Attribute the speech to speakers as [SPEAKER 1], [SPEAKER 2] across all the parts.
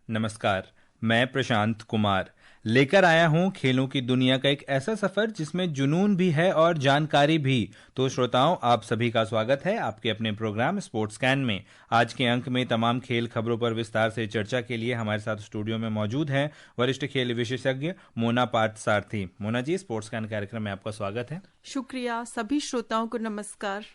[SPEAKER 1] नमस्कार, मैं प्रशांत कुमार लेकर आया हूं खेलों की दुनिया का एक ऐसा सफर जिसमें जुनून भी है और जानकारी भी। तो श्रोताओं, आप सभी का स्वागत है आपके अपने प्रोग्राम स्पोर्ट्स कैन में। आज के अंक में तमाम खेल खबरों पर विस्तार से चर्चा के लिए हमारे साथ स्टूडियो में मौजूद हैं वरिष्ठ खेल विशेषज्ञ मोना पार्थसारथी। मोना जी, स्पोर्ट्स कैन कार्यक्रम में आपका स्वागत है।
[SPEAKER 2] शुक्रिया। सभी श्रोताओं को नमस्कार।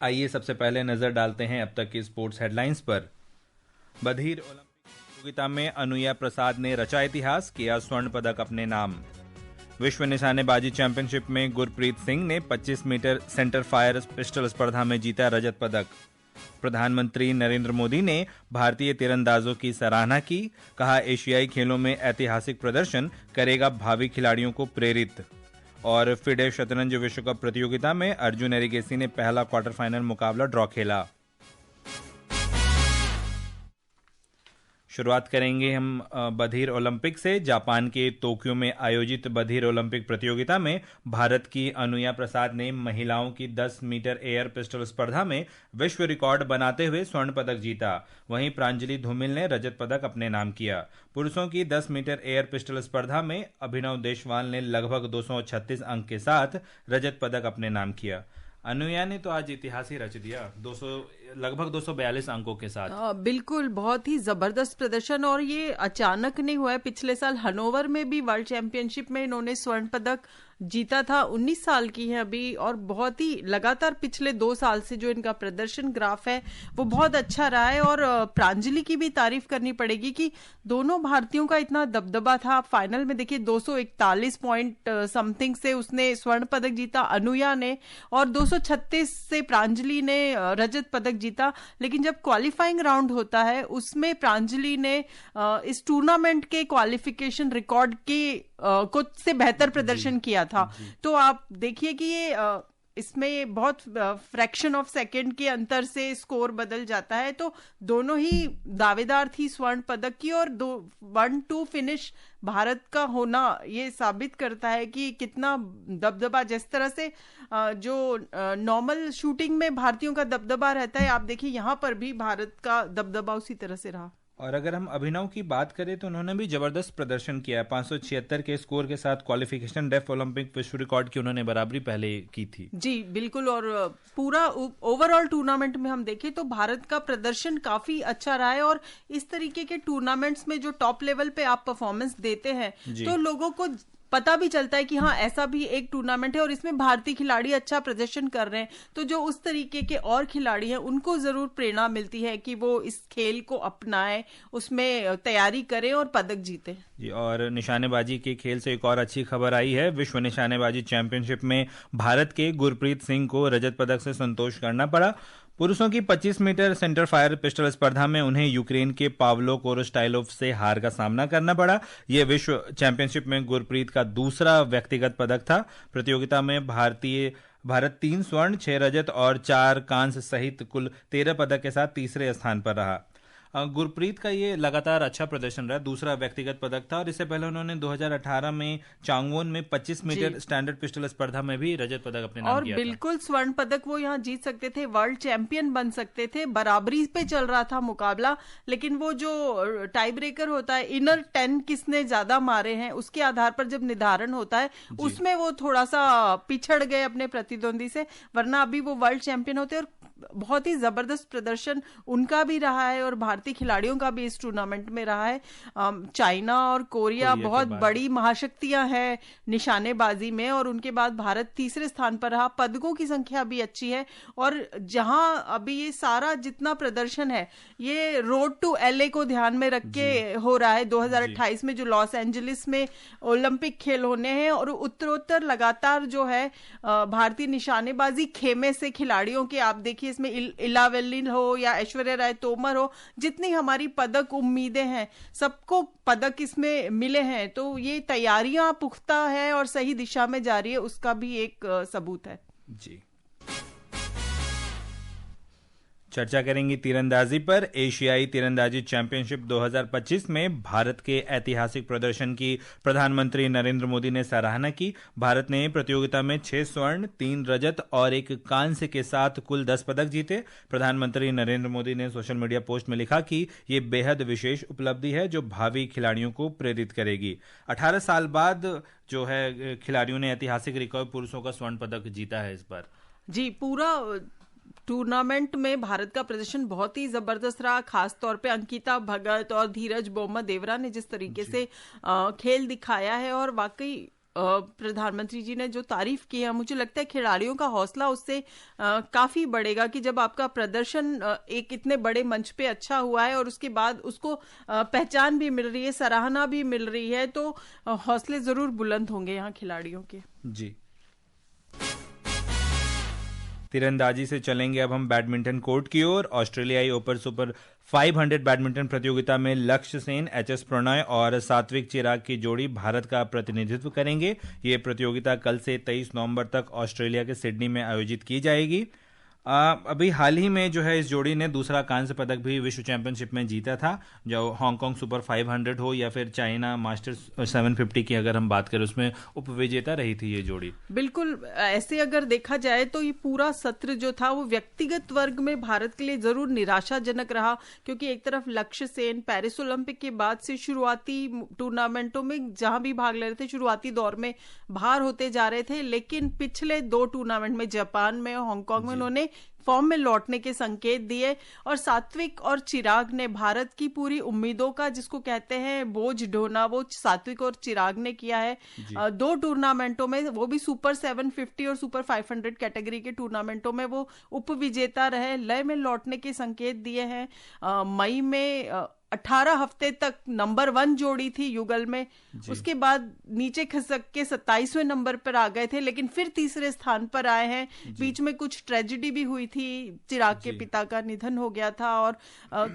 [SPEAKER 1] आइए सबसे पहले नजर डालते हैं अब तक की स्पोर्ट्स हेडलाइंस पर। बधिर ओलंपिक प्रतियोगिता में अनुया प्रसाद ने रचा इतिहास, किया स्वर्ण पदक अपने नाम। विश्व निशानेबाजी चैंपियनशिप में गुरप्रीत सिंह ने 25 मीटर सेंटर फायर पिस्टल स्पर्धा में जीता रजत पदक। प्रधानमंत्री नरेंद्र मोदी ने भारतीय तीरंदाजों की सराहना की, कहा एशियाई खेलों में ऐतिहासिक प्रदर्शन करेगा भावी खिलाड़ियों को प्रेरित। और फिडे शतरंज विश्व कप प्रतियोगिता में अर्जुन एरिगेसी ने पहला क्वार्टर फाइनल मुकाबला ड्रॉ खेला। शुरुआत करेंगे हम बधिर ओलंपिक से। जापान के टोक्यो में आयोजित बधिर ओलंपिक प्रतियोगिता में भारत की अनुया प्रसाद ने महिलाओं की 10 मीटर एयर पिस्टल स्पर्धा में विश्व रिकॉर्ड बनाते हुए स्वर्ण पदक जीता। वहीं प्रांजलि धूमिल ने रजत पदक अपने नाम किया। पुरुषों की 10 मीटर एयर पिस्टल स्पर्धा में अभिनव देशवाल ने लगभग 236 अंक के साथ रजत पदक अपने नाम किया। अनुया ने तो आज इतिहास ही रच दिया, लगभग 242 अंकों के साथ।
[SPEAKER 2] बिल्कुल, बहुत ही जबरदस्त प्रदर्शन। और ये अचानक नहीं हुआ है। पिछले साल हनोवर में भी वर्ल्ड चैंपियनशिप में इन्होंने स्वर्ण पदक जीता था। 19 साल की है अभी, और बहुत ही लगातार पिछले 2 साल से जो इनका प्रदर्शन ग्राफ है वो बहुत अच्छा रहा है। और प्रांजलि की भी तारीफ करनी पड़ेगी कि दोनों भारतीयों का इतना दबदबा था। फाइनल में देखिए 241 पॉइंट समथिंग से उसने स्वर्ण पदक जीता अनुया ने, और 236 से प्रांजलि ने रजत पदक जीता। लेकिन जब क्वालिफाइंग राउंड होता है उसमें प्रांजलि ने इस टूर्नामेंट के क्वालिफिकेशन रिकॉर्ड के कुछ से बेहतर प्रदर्शन किया था। तो आप देखिए कि ये इसमें बहुत फ्रैक्शन ऑफ सेकंड के अंतर से स्कोर बदल जाता है। तो दोनों ही दावेदार थी स्वर्ण पदक की, और 1-2 फिनिश भारत का होना ये साबित करता है कि कितना दबदबा, जिस तरह से जो नॉर्मल शूटिंग में भारतीयों का दबदबा रहता है, आप देखिए यहाँ पर भी भारत का दबदबा उसी तरह से रहा।
[SPEAKER 1] और अगर हम अभिनव की बात करें तो उन्होंने भी जबरदस्त प्रदर्शन किया है। 576 के स्कोर के साथ क्वालिफिकेशन डेफ ओलंपिक विश्व रिकॉर्ड की उन्होंने बराबरी पहले की थी।
[SPEAKER 2] जी बिल्कुल। और पूरा ओवरऑल टूर्नामेंट में हम देखें तो भारत का प्रदर्शन काफी अच्छा रहा है। और इस तरीके के टूर्नामेंट्स में जो टॉप लेवल पे आप परफॉर्मेंस देते हैं तो लोगों को पता भी चलता है कि हाँ, ऐसा भी एक टूर्नामेंट है और इसमें भारतीय खिलाड़ी अच्छा प्रदर्शन कर रहे हैं। तो जो उस तरीके के और खिलाड़ी हैं उनको जरूर प्रेरणा मिलती है कि वो इस खेल को अपनाएं, उसमें तैयारी करें और पदक जीतें।
[SPEAKER 1] जी, और निशानेबाजी के खेल से एक और अच्छी खबर आई है। विश्व निशानेबाजी चैंपियनशिप में भारत के गुरप्रीत सिंह को रजत पदक से संतोष करना पड़ा। पुरुषों की 25 मीटर सेंटर फायर पिस्टल स्पर्धा में उन्हें यूक्रेन के पावलो कोरोस्टाइलोव से हार का सामना करना पड़ा। यह विश्व चैंपियनशिप में गुरप्रीत का दूसरा व्यक्तिगत पदक था। प्रतियोगिता में भारत 3 स्वर्ण, 6 रजत और 4 कांस्य सहित कुल 13 पदक के साथ तीसरे स्थान पर रहा। गुरप्रीत का ये लगातार अच्छा प्रदर्शन रहा, दूसरा व्यक्तिगत पदक था। और इससे पहले उन्होंने 2018 में चांगवोन में 25 मीटर स्टैंडर्ड पिस्टल स्पर्धा में भी रजत पदक अपने नाम किया था।
[SPEAKER 2] और बिल्कुल स्वर्ण पदक वो यहाँ जीत सकते थे, वर्ल्ड चैंपियन बन सकते थे। बराबरी पे चल रहा था मुकाबला, लेकिन वो जो टाई ब्रेकर होता है, इनर 10 किसने ज्यादा मारे हैं उसके आधार पर जब निर्धारण होता है, उसमें वो थोड़ा सा पिछड़ गए अपने प्रतिद्वंदी से, वरना अभी वो वर्ल्ड चैंपियन होते। और बहुत ही जबरदस्त प्रदर्शन उनका भी रहा है और भारतीय खिलाड़ियों का भी इस टूर्नामेंट में रहा है। चाइना और कोरिया बहुत बड़ी महाशक्तियां हैं निशानेबाजी में, और उनके बाद भारत तीसरे स्थान पर रहा। पदकों की संख्या भी अच्छी है। और जहां अभी ये सारा जितना प्रदर्शन है ये रोड टू एलए को ध्यान में रख के हो रहा है। 2028 में जो लॉस एंजलिस में ओलंपिक खेल होने हैं, और उत्तरोत्तर लगातार जो है भारतीय निशानेबाजी खेमे से खिलाड़ियों के, आप देखिए इसमें इला वेल्लिन हो या ऐश्वर्या राय तोमर हो, जितनी हमारी पदक उम्मीदें हैं सबको पदक इसमें मिले हैं। तो ये तैयारियां पुख्ता है और सही दिशा में जा रही है, उसका भी एक सबूत है।
[SPEAKER 1] जी। चर्चा करेंगे तीरंदाजी पर। एशियाई तीरंदाजी चैंपियनशिप 2025 में भारत के ऐतिहासिक प्रदर्शन की प्रधानमंत्री नरेंद्र मोदी ने सराहना की। भारत ने प्रतियोगिता में 6 स्वर्ण, 3 रजत और 1 कांस्य के साथ कुल 10 पदक जीते। प्रधानमंत्री नरेंद्र मोदी ने सोशल मीडिया पोस्ट में लिखा कि ये बेहद विशेष उपलब्धि है जो भावी खिलाड़ियों को प्रेरित करेगी। 18 साल बाद जो है खिलाड़ियों ने ऐतिहासिक रिकॉर्ड पुरुषों का स्वर्ण पदक जीता है इस बार।
[SPEAKER 2] जी, पूरा टूर्नामेंट में भारत का प्रदर्शन बहुत ही जबरदस्त रहा। खास तौर पे अंकिता भगत और धीरज बोम्मा देवरा ने जिस तरीके से खेल दिखाया है, और वाकई प्रधानमंत्री जी ने जो तारीफ की है, मुझे लगता है खिलाड़ियों का हौसला उससे काफी बढ़ेगा कि जब आपका प्रदर्शन एक इतने बड़े मंच पे अच्छा हुआ है और उसके बाद उसको पहचान भी मिल रही है, सराहना भी मिल रही है, तो हौसले जरूर बुलंद होंगे यहाँ खिलाड़ियों के।
[SPEAKER 1] जी, तीरंदाजी से चलेंगे अब हम बैडमिंटन कोर्ट की ओर। ऑस्ट्रेलियाई ओपन सुपर 500 बैडमिंटन प्रतियोगिता में लक्ष्य सेन, एच.एस. प्रणय और सात्विक चिराग की जोड़ी भारत का प्रतिनिधित्व करेंगे। ये प्रतियोगिता कल से 23 नवंबर तक ऑस्ट्रेलिया के सिडनी में आयोजित की जाएगी। अभी हाल ही में जो है इस जोड़ी ने दूसरा कांस्य पदक भी विश्व चैंपियनशिप में जीता था, जो हांगकांग सुपर 500 हो या फिर चाइना मास्टर्स 750 की अगर हम बात करें, उसमें उपविजेता रही थी ये जोड़ी।
[SPEAKER 2] बिल्कुल, ऐसे अगर देखा जाए तो ये पूरा सत्र जो था वो व्यक्तिगत वर्ग में भारत के लिए जरूर निराशाजनक रहा, क्योंकि एक तरफ लक्ष्य सेन पेरिस ओलंपिक के बाद से शुरुआती टूर्नामेंटों में जहां भी भाग ले रहे थे, शुरुआती दौर में बाहर होते जा रहे थे, लेकिन पिछले 2 टूर्नामेंट में, जापान में और हांगकांग में, उन्होंने फॉर्म में लौटने के संकेत दिए। और सात्विक और चिराग ने भारत की पूरी उम्मीदों का, जिसको कहते हैं बोझ ढोना, वो सात्विक और चिराग ने किया है 2 टूर्नामेंटों में, वो भी सुपर 750 और सुपर 500 कैटेगरी के टूर्नामेंटों में वो उपविजेता रहे, लय में लौटने के संकेत दिए हैं। मई में 18 हफ्ते तक नंबर 1 जोड़ी थी युगल में, उसके बाद नीचे खिसक के 27वें नंबर पर आ गए थे, लेकिन फिर तीसरे स्थान पर आए हैं। बीच में कुछ ट्रेजेडी भी हुई थी, चिराग के पिता का निधन हो गया था और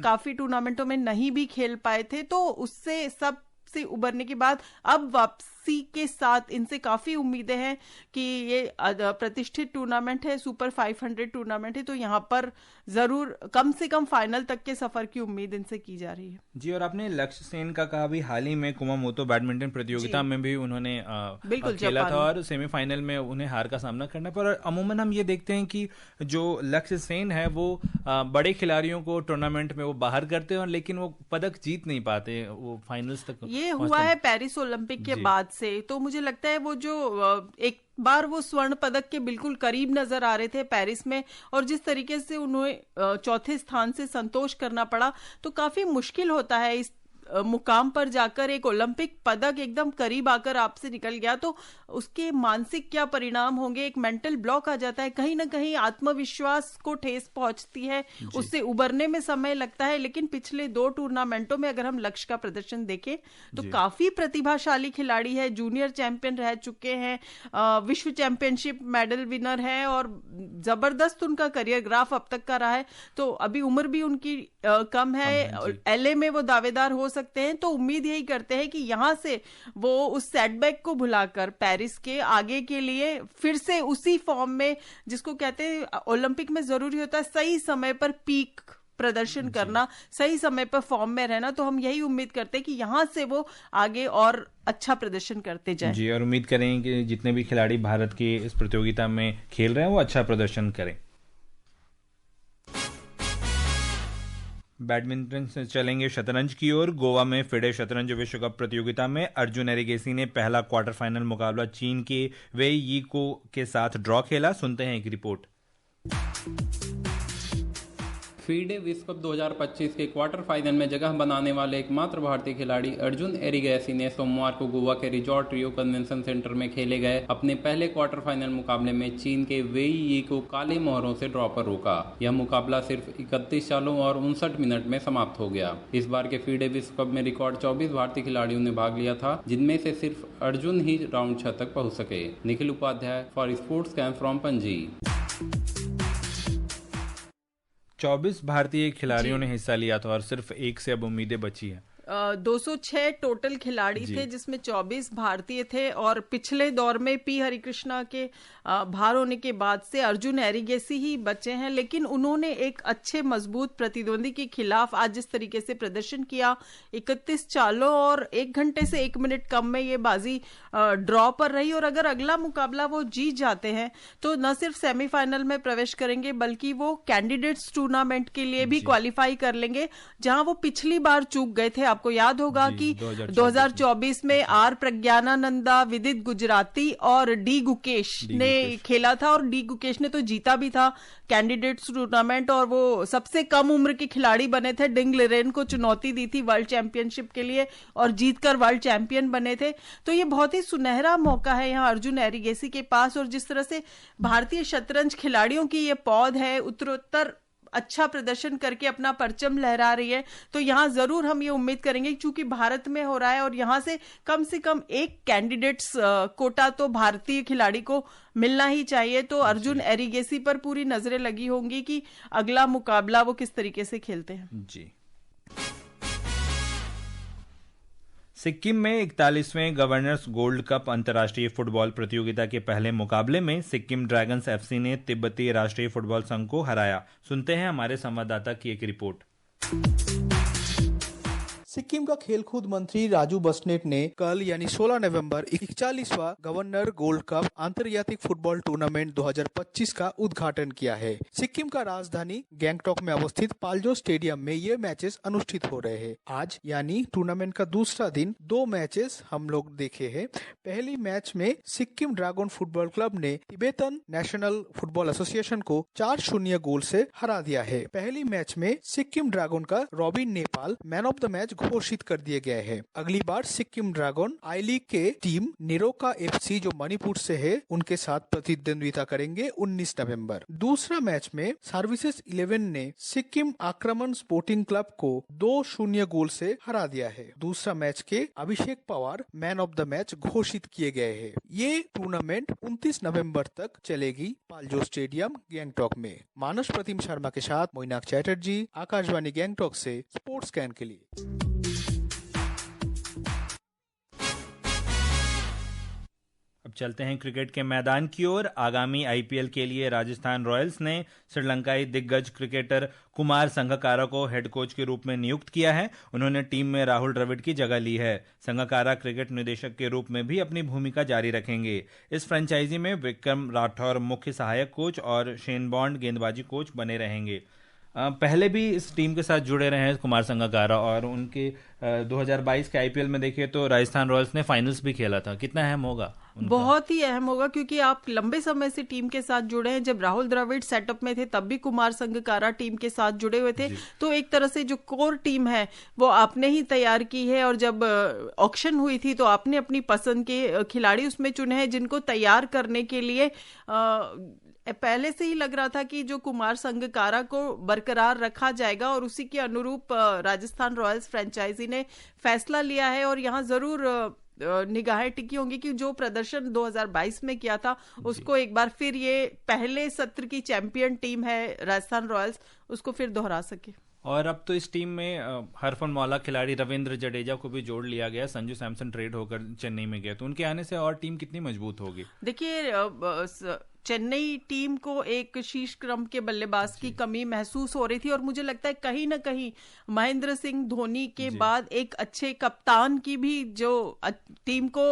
[SPEAKER 2] काफी टूर्नामेंटों में नहीं भी खेल पाए थे, तो उससे सब से उबरने के बाद अब वापसी के साथ इनसे काफी उम्मीदें हैं कि ये प्रतिष्ठित टूर्नामेंट है, सुपर 500 टूर्नामेंट है, तो यहाँ पर जरूर कम से कम फाइनल तक के सफर की उम्मीद इनसे की जा रही है।
[SPEAKER 1] जी, और आपने लक्ष्य सेन का कहा, भी हाल ही में कुमामोतो बैडमिंटन प्रतियोगिता में भी उन्होंने
[SPEAKER 2] बिल्कुल
[SPEAKER 1] खेला था और सेमीफाइनल में उन्हें हार का सामना करना पड़ा। अमूमन हम ये देखते हैं कि जो लक्ष्य सेन है वो बड़े खिलाड़ियों को टूर्नामेंट में वो बाहर करते हैं, लेकिन वो पदक जीत नहीं पाते, वो फाइनल्स तक।
[SPEAKER 2] ये हुआ है पेरिस ओलंपिक के बाद से, तो मुझे लगता है वो जो एक बार वो स्वर्ण पदक के बिल्कुल करीब नजर आ रहे थे पेरिस में, और जिस तरीके से उन्हें चौथे स्थान से संतोष करना पड़ा, तो काफी मुश्किल होता है इस मुकाम पर जाकर एक ओलंपिक पदक एकदम करीब आकर आपसे निकल गया, तो उसके मानसिक क्या परिणाम होंगे। एक मेंटल ब्लॉक आ जाता है, कहीं ना कहीं आत्मविश्वास को ठेस पहुंचती है, उससे उबरने में समय लगता है। लेकिन पिछले 2 टूर्नामेंटों में अगर हम लक्ष्य का प्रदर्शन देखें तो काफी प्रतिभाशाली खिलाड़ी है, जूनियर चैंपियन रह चुके हैं, विश्व चैंपियनशिप मेडल विनर है, और जबरदस्त उनका करियर ग्राफ अब तक का रहा है। तो अभी उम्र भी उनकी कम है, LA में वो दावेदार हो सकते हैं, तो उम्मीद यही करते हैं कि यहां से वो उस सेटबैक को भुलाकर पेरिस के आगे के लिए फिर से उसी फॉर्म में, जिसको कहते हैं ओलंपिक में जरूरी होता है सही समय पर पीक प्रदर्शन करना, सही समय पर फॉर्म में रहना, तो हम यही उम्मीद करते हैं कि यहां से वो आगे और अच्छा प्रदर्शन करते जाएं।
[SPEAKER 1] जी, और उम्मीद करें कि जितने भी खिलाड़ी भारत की इस प्रतियोगिता में खेल रहे हैं वो अच्छा प्रदर्शन करें। बैडमिंटन से चलेंगे शतरंज की ओर। गोवा में फिडे शतरंज विश्व कप प्रतियोगिता में अर्जुन एरिगेसी ने पहला क्वार्टर फाइनल मुकाबला चीन के वेई यी को के साथ ड्रॉ खेला। सुनते हैं एक रिपोर्ट।
[SPEAKER 3] फीडे विश्व कप 2025 के क्वार्टर फाइनल में जगह बनाने वाले एकमात्र भारतीय खिलाड़ी अर्जुन एरिगैसी ने सोमवार को गोवा के रिजॉर्ट रियो कन्वेंशन सेंटर में खेले गए अपने पहले क्वार्टर फाइनल मुकाबले में चीन के वेई यी को काले मोहरों से ड्रॉ पर रोका। यह मुकाबला सिर्फ 31 सालों और 59 मिनट में समाप्त हो गया। इस बार के फीडे विश्व कप में रिकॉर्ड 24 भारतीय खिलाड़ियों ने भाग लिया था, जिनमें से सिर्फ अर्जुन ही राउंड 6 तक पहुंच सके। Nikhil Upadhyay for sports camp from Panaji.
[SPEAKER 1] 24 भारतीय खिलाड़ियों ने हिस्सा लिया था और सिर्फ 1 से अब उम्मीदें बची हैं।
[SPEAKER 2] 206 टोटल खिलाड़ी थे, जिसमें 24 भारतीय थे। और पिछले दौर में पी हरिकृष्णा के बाहर होने के बाद से अर्जुन एरिगेसी ही बचे हैं, लेकिन उन्होंने एक अच्छे मजबूत प्रतिद्वंदी के खिलाफ आज जिस तरीके से प्रदर्शन किया, 31 चालों और 1 घंटे से 1 मिनट कम में ये बाजी ड्रॉ पर रही। और अगर अगला मुकाबला वो जीत जाते हैं तो न सिर्फ सेमीफाइनल में प्रवेश करेंगे बल्कि वो कैंडिडेट्स टूर्नामेंट के लिए भी क्वालिफाई कर लेंगे, जहां वो पिछली बार चूक गए थे। आपको याद होगा कि 2024 में आर प्रज्ञानानंदा, विदित गुजराती और डी गुकेश ने खेला था, और डी गुकेश ने तो जीता भी था कैंडिडेट्स टूर्नामेंट, और वो सबसे कम उम्र के खिलाड़ी बने थे। डिंग लिरेन को चुनौती दी थी वर्ल्ड चैंपियनशिप के लिए और जीतकर वर्ल्ड चैंपियन बने थे। तो ये बहुत ही सुनहरा मौका है यहाँ अर्जुन एरिगेसी के पास। और जिस तरह से भारतीय शतरंज खिलाड़ियों की ये पौध है, उत्तरोत्तर अच्छा प्रदर्शन करके अपना परचम लहरा रही है, तो यहां जरूर हम ये उम्मीद करेंगे, क्योंकि भारत में हो रहा है और यहां से कम एक कैंडिडेट्स कोटा तो भारतीय खिलाड़ी को मिलना ही चाहिए। तो अर्जुन एरिगेसी पर पूरी नजरें लगी होंगी कि अगला मुकाबला वो किस तरीके से खेलते हैं।
[SPEAKER 1] जी। सिक्किम में 41वें गवर्नर्स गोल्ड कप अंतर्राष्ट्रीय फुटबॉल प्रतियोगिता के पहले मुकाबले में सिक्किम ड्रैगन्स एफसी ने तिब्बती राष्ट्रीय फुटबॉल संघ को हराया। सुनते हैं हमारे संवाददाता की एक रिपोर्ट।
[SPEAKER 4] सिक्किम का खेलकूद मंत्री राजू बस्नेट ने कल यानी 16 नवंबर 41वां गवर्नर गोल्ड कप अंतर्जातीय फुटबॉल टूर्नामेंट 2025 का उद्घाटन किया है। सिक्किम का राजधानी गैंगटॉक में अवस्थित पाल्जो स्टेडियम में ये मैचेस अनुष्ठित हो रहे हैं। आज यानी टूर्नामेंट का दूसरा दिन 2 मैचेस हम लोग देखे हैं। पहली मैच में सिक्किम ड्रैगन फुटबॉल क्लब ने तिब्बतन नेशनल फुटबॉल एसोसिएशन को 4-0 गोल से हरा दिया है। पहली मैच में सिक्किम ड्रैगन का robin Nepal man of the match घोषित कर दिए गए हैं। अगली बार सिक्किम ड्रैगन आई लीग के टीम निरोका एफसी जो मणिपुर से है उनके साथ प्रतिद्वंद्विता करेंगे 19 नवंबर। दूसरा मैच में सर्विसेज 11 ने सिक्किम आक्रमण स्पोर्टिंग क्लब को 2-0 गोल से हरा दिया है। दूसरा मैच के Abhishek Pawar man of the match घोषित किए गए हैं। ये टूर्नामेंट 29 नवंबर तक चलेगी पाल्जो स्टेडियम गैंगटॉक में। मानस प्रतिम शर्मा के साथ मोइनाक चैटर्जी, आकाशवाणी गैंगटॉक से स्पोर्ट्स कैन के लिए।
[SPEAKER 1] अब चलते हैं क्रिकेट के मैदान की ओर। आगामी आईपीएल के लिए राजस्थान रॉयल्स ने श्रीलंकाई दिग्गज क्रिकेटर कुमार संगकारा को हेड कोच के रूप में नियुक्त किया है। उन्होंने टीम में राहुल द्रविड़ की जगह ली है। संगकारा क्रिकेट निदेशक के रूप में भी अपनी भूमिका जारी रखेंगे। इस फ्रेंचाइजी में विक्रम राठौर मुख्य सहायक कोच और शेन बॉन्ड गेंदबाजी कोच बने रहेंगे। पहले भी इस टीम के साथ जुड़े रहे हैं कुमार संगकारा, और उनके 2022 के आईपीएल में देखिए तो राजस्थान रॉयल्स ने फाइनल्स भी खेला था। कितना अहम होगा?
[SPEAKER 2] बहुत ही अहम होगा, क्योंकि आप लंबे समय से टीम के साथ जुड़े हैं। जब राहुल द्रविड़ सेटअप में थे तब भी कुमार संगकारा टीम के साथ जुड़े हुए थे। तो एक तरह से जो कोर टीम है वो आपने ही तैयार की है, और जब ऑक्शन हुई थी तो आपने अपनी पसंद के खिलाड़ी उसमें चुने हैं, जिनको तैयार करने के लिए पहले से ही लग रहा था कि जो कुमार संगकारा को बरकरार रखा जाएगा, और उसी के अनुरूप राजस्थान रॉयल्स फ्रेंचाइजी ने फैसला लिया है। और यहाँ जरूर निगाहें टिकी होंगी कि जो प्रदर्शन 2022 में किया था उसको एक बार फिर, ये पहले सत्र की चैंपियन टीम है राजस्थान रॉयल्स, उसको फिर दोहरा सके।
[SPEAKER 1] और अब तो इस टीम में हरफनमौला खिलाड़ी रविंद्र जडेजा को भी जोड़ लिया गया। संजू सैमसन ट्रेड होकर चेन्नई में गया, तो उनके आने से और टीम कितनी मजबूत होगी?
[SPEAKER 2] देखिए, चेन्नई टीम को एक शीर्ष क्रम के बल्लेबाज की कमी महसूस हो रही थी, और मुझे लगता है कहीं ना कहीं महेंद्र सिंह धोनी के बाद एक अच्छे कप्तान की भी जो टीम को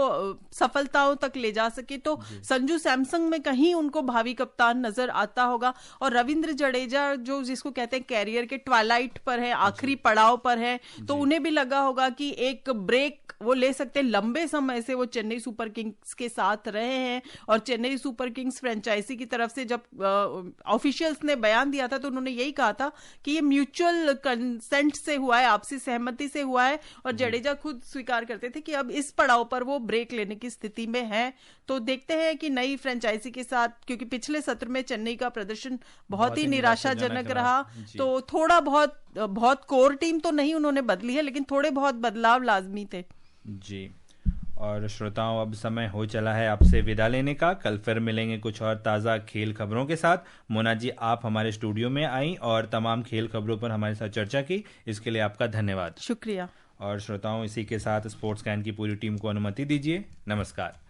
[SPEAKER 2] सफलताओं तक ले जा सके, तो संजू सैमसन में कहीं उनको भावी कप्तान नजर आता होगा। और रविंद्र जडेजा जो जिसको कहते हैं कैरियर के ट्वाइलाइट पर है, आखिरी पड़ाव पर है, तो उन्हें भी लगा होगा कि एक ब्रेक वो ले सकते हैं। लंबे समय से वो चेन्नई सुपर किंग्स के साथ रहे हैं, और चेन्नई सुपर किंग्स फ्रेंचाइजी की तरफ से जब ऑफिशियल्स ने बयान दिया था तो उन्होंने यही कहा था कि ये म्यूचुअल कंसेंट से हुआ है, आपसी सहमति से हुआ है, और जडेजा खुद स्वीकार करते थे कि अब इस पड़ाव पर वो ब्रेक लेने की स्थिति में है। तो देखते हैं कि नई फ्रेंचाइजी के साथ, क्योंकि पिछले सत्र में चेन्नई का प्रदर्शन बहुत ही निराशाजनक रहा, तो थोड़ा बहुत कोर टीम तो नहीं उन्होंने बदली है, लेकिन थोड़े बहुत बदलाव लाजमी थे।
[SPEAKER 1] जी। और श्रोताओं, अब समय हो चला है आपसे विदा लेने का। कल फिर मिलेंगे कुछ और ताज़ा खेल खबरों के साथ। मोना जी, आप हमारे स्टूडियो में आई और तमाम खेल खबरों पर हमारे साथ चर्चा की, इसके लिए आपका धन्यवाद।
[SPEAKER 2] शुक्रिया।
[SPEAKER 1] और श्रोताओं, इसी के साथ स्पोर्ट्स कैन की पूरी टीम को अनुमति दीजिए। नमस्कार।